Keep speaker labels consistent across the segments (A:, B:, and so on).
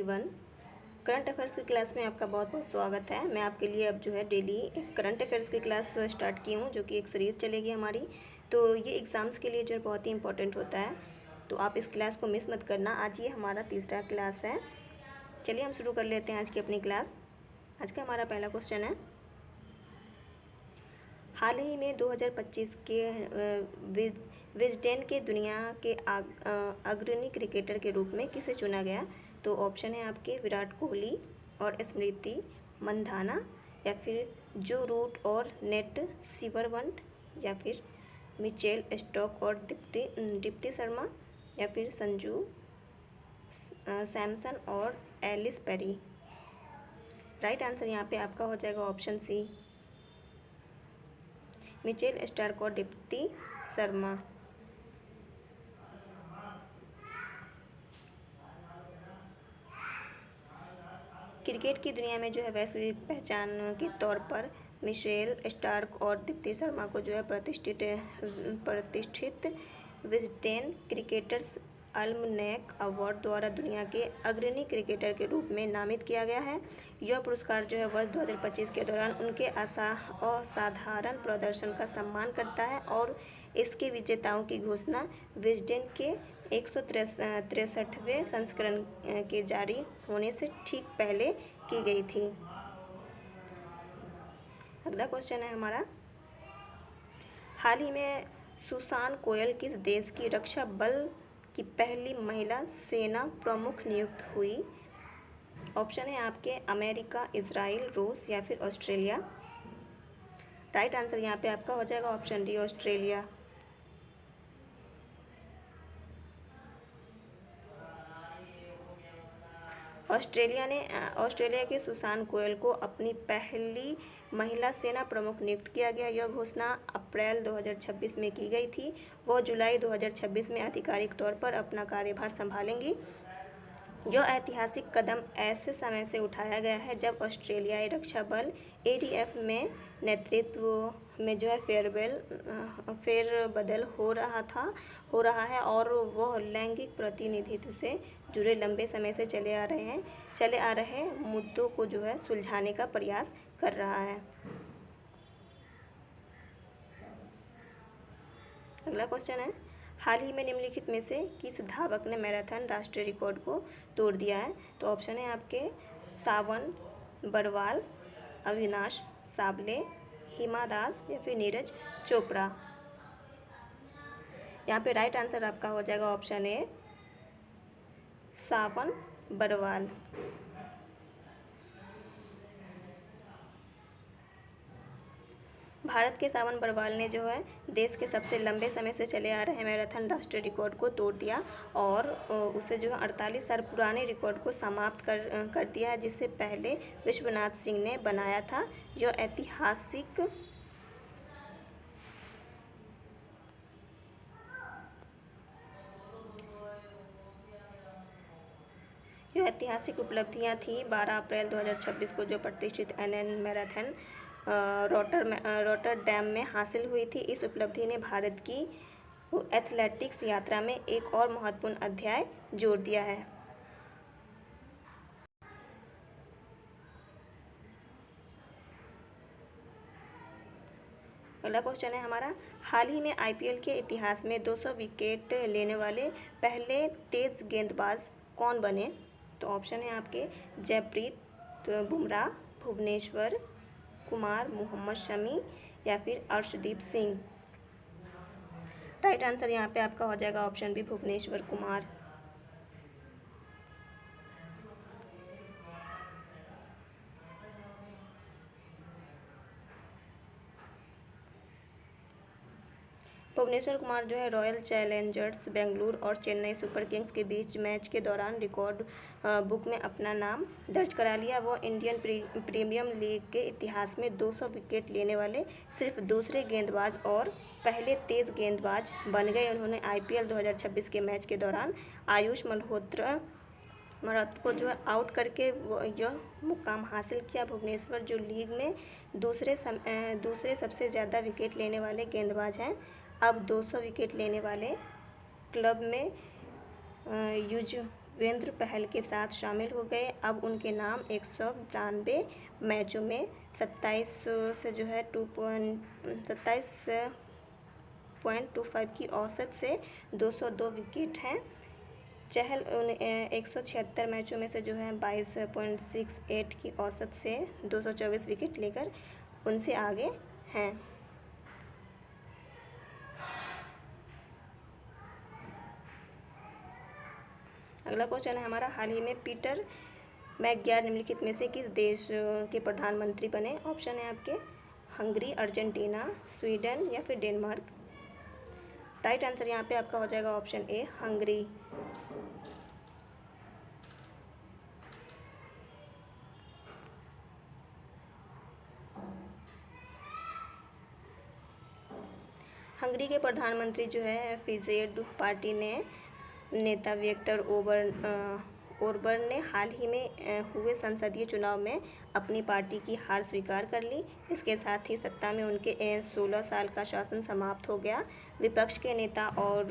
A: Everyone, current affairs की class में आपका बहुत बहुत स्वागत है। मैं आपके लिए अब जो है डेली एक करंट अफेयर्स की क्लास स्टार्ट की हूँ, जो कि एक सीरीज़ चलेगी हमारी। तो ये एग्ज़ाम्स के लिए जो है बहुत ही इंपॉर्टेंट होता है, तो आप इस क्लास को मिस मत करना। आज ये हमारा तीसरा क्लास है। चलिए हम शुरू कर लेते हैं आज की अपनी क्लास। आज का हमारा पहला क्वेश्चन है, हाल ही में 2025 के विजडेन के दुनिया के अग्रणी क्रिकेटर के रूप में किसे चुना गया? तो ऑप्शन है आपके विराट कोहली और स्मृति मंधाना, या फिर जो रूट और नेट सिमरवंट, या फिर मिचेल स्टॉक और दीप्ति शर्मा, या फिर संजू सैमसन और एलिस पेरी। राइट आंसर यहाँ पे आपका हो जाएगा ऑप्शन सी, मिचेल स्टार्क और दीप्ति शर्मा। क्रिकेट की दुनिया में जो है वैश्विक पहचान के तौर पर मिचेल स्टार्क और दीप्ति शर्मा को जो है प्रतिष्ठित विजडेन क्रिकेटर्स अल्मनैक अवार्ड द्वारा दुनिया के अग्रणी क्रिकेटर के रूप में नामित किया गया है। यह पुरस्कार जो है वर्ष 2025 के दौरान उनके असाधारण प्रदर्शन का सम्मान करता है और इसके विजेताओं की घोषणा विजडेन के 163वें संस्करण के जारी होने से ठीक पहले की गई थी। अगला क्वेश्चन है हमारा, हाल ही में सुसान कोयल किस देश की रक्षा बल की पहली महिला सेना प्रमुख नियुक्त हुई? ऑप्शन है आपके अमेरिका, इजराइल, रूस, या फिर ऑस्ट्रेलिया। राइट आंसर यहाँ पे आपका हो जाएगा ऑप्शन डी, ऑस्ट्रेलिया। ऑस्ट्रेलिया के सुसान कोयल को अपनी पहली महिला सेना प्रमुख नियुक्त किया गया। यह घोषणा अप्रैल 2026 में की गई थी। वह जुलाई 2026 में आधिकारिक तौर पर अपना कार्यभार संभालेंगी। यह ऐतिहासिक कदम ऐसे समय से उठाया गया है जब ऑस्ट्रेलियाई रक्षा बल ADF में नेतृत्व में जो है फेरबदल हो रहा है और वह लैंगिक प्रतिनिधित्व से जुड़े लंबे समय से चले आ रहे मुद्दों को जो है सुलझाने का प्रयास कर रहा है। अगला क्वेश्चन है, हाल ही में निम्नलिखित में से किस धावक ने मैराथन राष्ट्रीय रिकॉर्ड को तोड़ दिया है? तो ऑप्शन है आपके सावन बरवाल, अविनाश साबले, हिमा दास, या फिर नीरज चोपड़ा। यहाँ पे राइट आंसर आपका हो जाएगा ऑप्शन ए, सावन बरवाल। भारत के सावन बरवाल ने जो है देश के सबसे लंबे समय से चले आ रहे मैराथन राष्ट्रीय रिकॉर्ड को तोड़ दिया और उसे जो है 48 साल पुराने रिकॉर्ड को समाप्त कर दिया, जिससे पहले विश्वनाथ सिंह ने बनाया था। यह ऐतिहासिक उपलब्धियां थी 12 अप्रैल 2026 को जो प्रतिष्ठित NN मैराथन रॉटरडैम में हासिल हुई थी। इस उपलब्धि ने भारत की एथलेटिक्स यात्रा में एक और महत्वपूर्ण अध्याय जोड़ दिया है। अगला क्वेश्चन है हमारा, हाल ही में IPL के इतिहास में 200 विकेट लेने वाले पहले तेज गेंदबाज कौन बने? तो ऑप्शन है आपके जयप्रीत बुमराह, भुवनेश्वर कुमार, मोहम्मद शमी, या फिर अर्शदीप सिंह। राइट आंसर यहाँ पे आपका हो जाएगा ऑप्शन बी, भुवनेश्वर कुमार। भुवनेश्वर कुमार जो है रॉयल चैलेंजर्स बेंगलुरु और चेन्नई सुपर किंग्स के बीच मैच के दौरान रिकॉर्ड बुक में अपना नाम दर्ज करा लिया। वो इंडियन प्रीमियर लीग के इतिहास में 200 विकेट लेने वाले सिर्फ दूसरे गेंदबाज और पहले तेज गेंदबाज बन गए। उन्होंने IPL 2026 के मैच के दौरान आयुष मल्होत्रा को जो है आउट करके यह मुकाम हासिल किया। भुवनेश्वर जो लीग में दूसरे सबसे ज़्यादा विकेट लेने वाले गेंदबाज हैं। अब 200 विकेट लेने वाले क्लब में युजवेंद्र चहल के साथ शामिल हो गए। अब उनके नाम 192 मैचों में 27 से जो है 27.25 की औसत से 202 विकेट हैं। चहल 176 मैचों में से जो है 22.68 की औसत से 224 विकेट लेकर उनसे आगे हैं। अगला क्वेश्चन है हमारा, हाल ही में पीटर मैकग्यार्ड निम्नलिखित में से किस देश के प्रधानमंत्री बने? ऑप्शन है आपके हंगरी, अर्जेंटीना, स्वीडन या फिर डेनमार्क। राइट आंसर यहाँ पे आपका हो जाएगा ऑप्शन ए, हंगरी। हंगरी के प्रधानमंत्री जो है फिजेड पार्टी ने नेता विक्टर ओरबन ने हाल ही में हुए संसदीय चुनाव में अपनी पार्टी की हार स्वीकार कर ली। इसके साथ ही सत्ता में उनके 16 साल का शासन समाप्त हो गया। विपक्ष के नेता और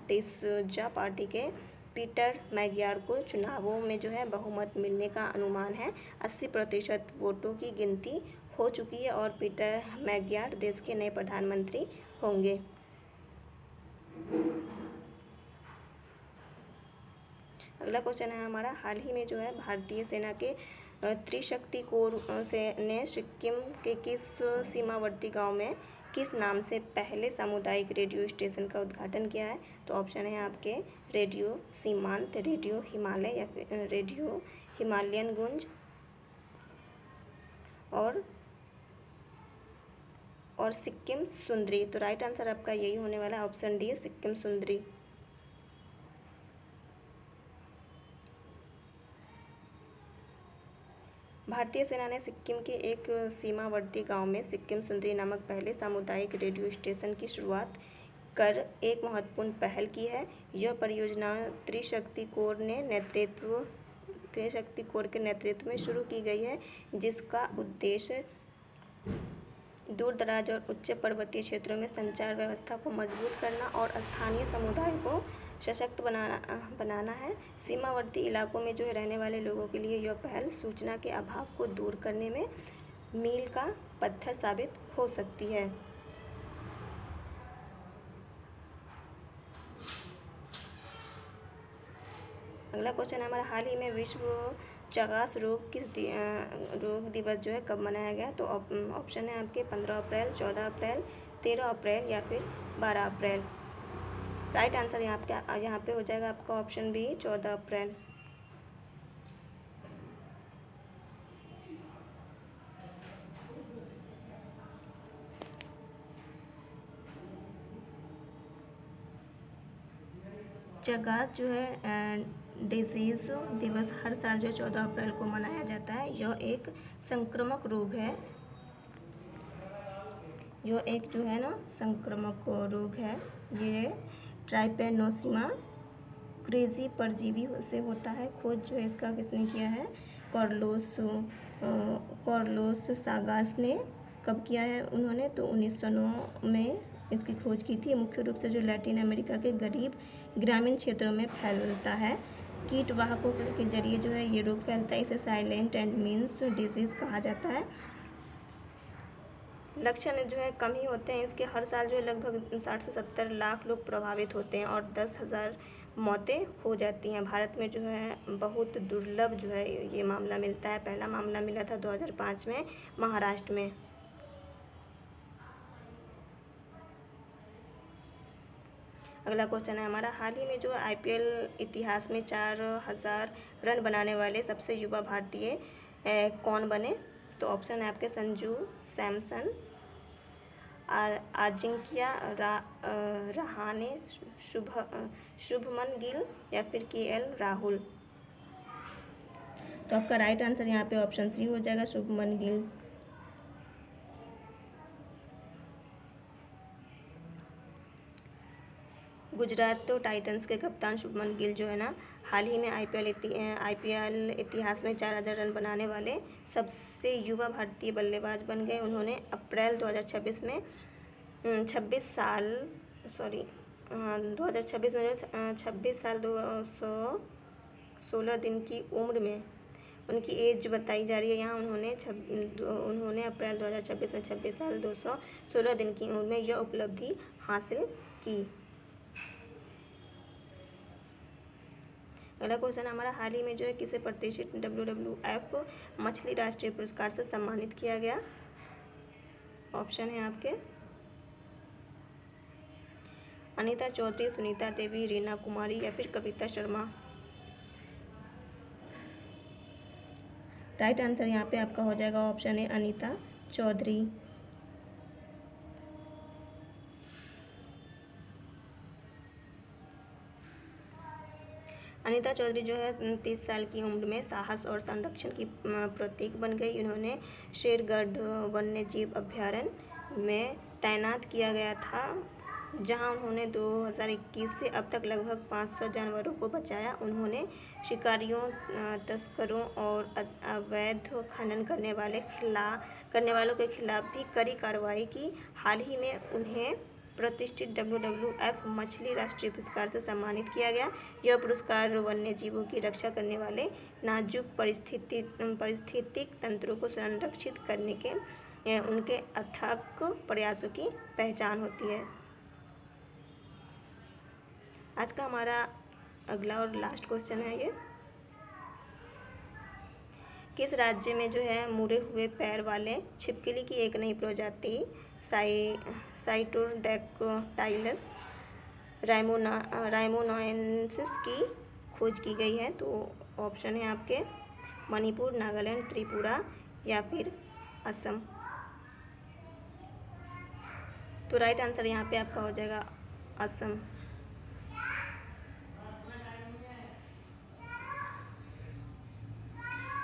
A: तेसजा पार्टी के पीटर मैकग्यार्ड को चुनावों में जो है बहुमत मिलने का अनुमान है। 80% वोटों की गिनती हो चुकी है और पीटर मैकग्यार्ड देश के नए प्रधानमंत्री होंगे। अगला क्वेश्चन है हमारा, हाल ही में जो है भारतीय सेना के त्रिशक्ति कोर ने सिक्किम के किस सीमावर्ती गांव में किस नाम से पहले सामुदायिक रेडियो स्टेशन का उद्घाटन किया है? तो ऑप्शन है आपके रेडियो सीमांत, रेडियो हिमालय या फिर रेडियो हिमालयन गुंज और सिक्किम सुंदरी। तो राइट आंसर आपका यही होने वाला है, ऑप्शन डी, सिक्किम सुंदरी। भारतीय सेना ने सिक्किम के एक सीमावर्ती गांव में सिक्किम सुंदरी नामक पहले सामुदायिक रेडियो स्टेशन की शुरुआत कर एक महत्वपूर्ण पहल की है। यह परियोजना त्रिशक्ति कोर के नेतृत्व में शुरू की गई है, जिसका उद्देश्य दूर दराज और उच्च पर्वतीय क्षेत्रों में संचार व्यवस्था को मजबूत करना और स्थानीय समुदाय को सशक्त बनाना है। सीमावर्ती इलाकों में जो है रहने वाले लोगों के लिए यह पहल सूचना के अभाव को दूर करने में मील का पत्थर साबित हो सकती है। अगला क्वेश्चन हमारा, हाल ही में विश्व चगास रोग दिवस जो है कब मनाया गया? तो ऑप्शन है आपके 15 अप्रैल, 14 अप्रैल, 13 अप्रैल या फिर 12 अप्रैल। राइट आंसर यहाँ पे हो जाएगा आपका ऑप्शन बी, 14 अप्रैल। चगास जो है डिजीज दिवस हर साल जो 14 अप्रैल को मनाया जाता है। यह एक संक्रामक रोग है। यह एक जो है ना संक्रामक रोग है। ये ट्राइपैनोसोमा क्रेजी परजीवी से होता है। खोज जो है इसका किसने किया है? कार्लोस सागास ने कब किया है उन्होंने? तो 1909 में इसकी खोज की थी। मुख्य रूप से जो लैटिन अमेरिका के गरीब ग्रामीण क्षेत्रों में फैलता है। कीट वाहकों के जरिए जो है ये रोग फैलता है। इसे साइलेंट एंड मीन्स डिजीज़ कहा जाता है। लक्षण जो है कम ही होते हैं इसके। हर साल जो है लगभग 60 से 70 लाख लोग प्रभावित होते हैं और 10,000 मौतें हो जाती हैं। भारत में जो है बहुत दुर्लभ जो है ये मामला मिलता है। पहला मामला मिला था 2005 में महाराष्ट्र में। अगला क्वेश्चन है हमारा, हाल ही में जो IPL इतिहास में 4000 रन बनाने वाले सबसे युवा भारतीय कौन बने? तो ऑप्शन है आपके संजू सैमसन, अजिंक्य रहाणे, शुभमन गिल या फिर KL राहुल। तो आपका राइट आंसर यहाँ पे ऑप्शन सी हो जाएगा, शुभमन गिल। गुजरात तो टाइटंस के कप्तान शुभमन गिल जो है ना हाल ही में IPL इतिहास में 4000 रन बनाने वाले सबसे युवा भारतीय बल्लेबाज बन गए। उन्होंने अप्रैल 2026 में 26 साल 200 16 दिन की उम्र में उनकी एज जो बताई जा रही है यहाँ, उन्होंने अप्रैल 2026 में 26 साल 216 दिन की उम्र में यह उपलब्धि हासिल की। अगला क्वेश्चन हमारा, हाल ही में जो है किसे प्रतिष्ठित WWF मछली राष्ट्रीय पुरस्कार से सम्मानित किया गया? ऑप्शन है आपके अनीता चौधरी, सुनीता देवी, रीना कुमारी या फिर कविता शर्मा। राइट आंसर यहाँ पे आपका हो जाएगा ऑप्शन है अनीता चौधरी। अनीता चौधरी जो है 30 साल की उम्र में साहस और संरक्षण की प्रतीक बन गई। इन्होंने शेरगढ़ वन्यजीव अभ्यारण्य में तैनात किया गया था, जहां उन्होंने 2021 से अब तक लगभग 500 जानवरों को बचाया। उन्होंने शिकारियों, तस्करों और अवैध खनन करने वालों के खिलाफ भी कड़ी कार्रवाई की। हाल ही में उन्हें प्रतिष्ठित WWF मछली राष्ट्रीय पुरस्कार से सम्मानित किया गया। यह पुरस्कार वन्य जीवों की रक्षा करने वाले नाजुक पारिस्थितिक तंत्रों को संरक्षित करने के उनके अथक प्रयासों की पहचान होती है। आज का हमारा अगला और लास्ट क्वेश्चन है ये, किस राज्य में जो है मुड़े हुए पैर वाले छिपकली की एक नई प्रजाति साइटोडैक्टाइलस राइमोनोएंसिस की खोज की गई है? तो ऑप्शन है आपके मणिपुर, नागालैंड, त्रिपुरा या फिर असम। तो राइट आंसर यहाँ पे आपका हो जाएगा असम।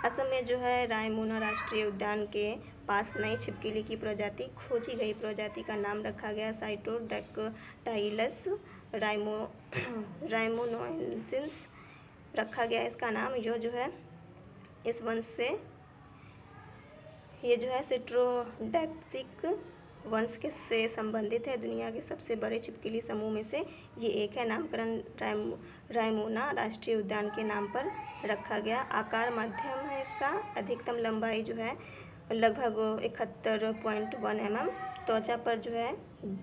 A: असम में जो है रायमोना राष्ट्रीय उद्यान के पास नई छिपकली की प्रजाति खोजी गई। प्रजाति का नाम रखा गया साइटोडैक्टाइलस राइमोनोएंसिस रखा गया इसका नाम। यह जो है इस वंश से ये जो है सिट्रोडैक्सिक वंश के से संबंधित है। दुनिया के सबसे बड़े छिपकली समूह में से ये एक है। नामकरण रायमोना राष्ट्रीय उद्यान के नाम पर रखा गया। आकार मध्यम है इसका। अधिकतम लंबाई जो है लगभग 71.1 mm। त्वचा पर जो है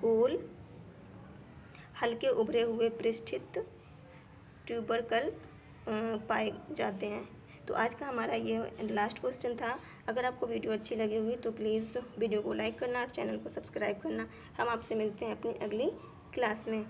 A: गोल हल्के उभरे हुए पृष्ठित ट्यूबरकल पाए जाते हैं। तो आज का हमारा ये लास्ट क्वेश्चन था। अगर आपको वीडियो अच्छी लगी होगी तो प्लीज़ वीडियो को लाइक करना और चैनल को सब्सक्राइब करना। हम आपसे मिलते हैं अपनी अगली क्लास में।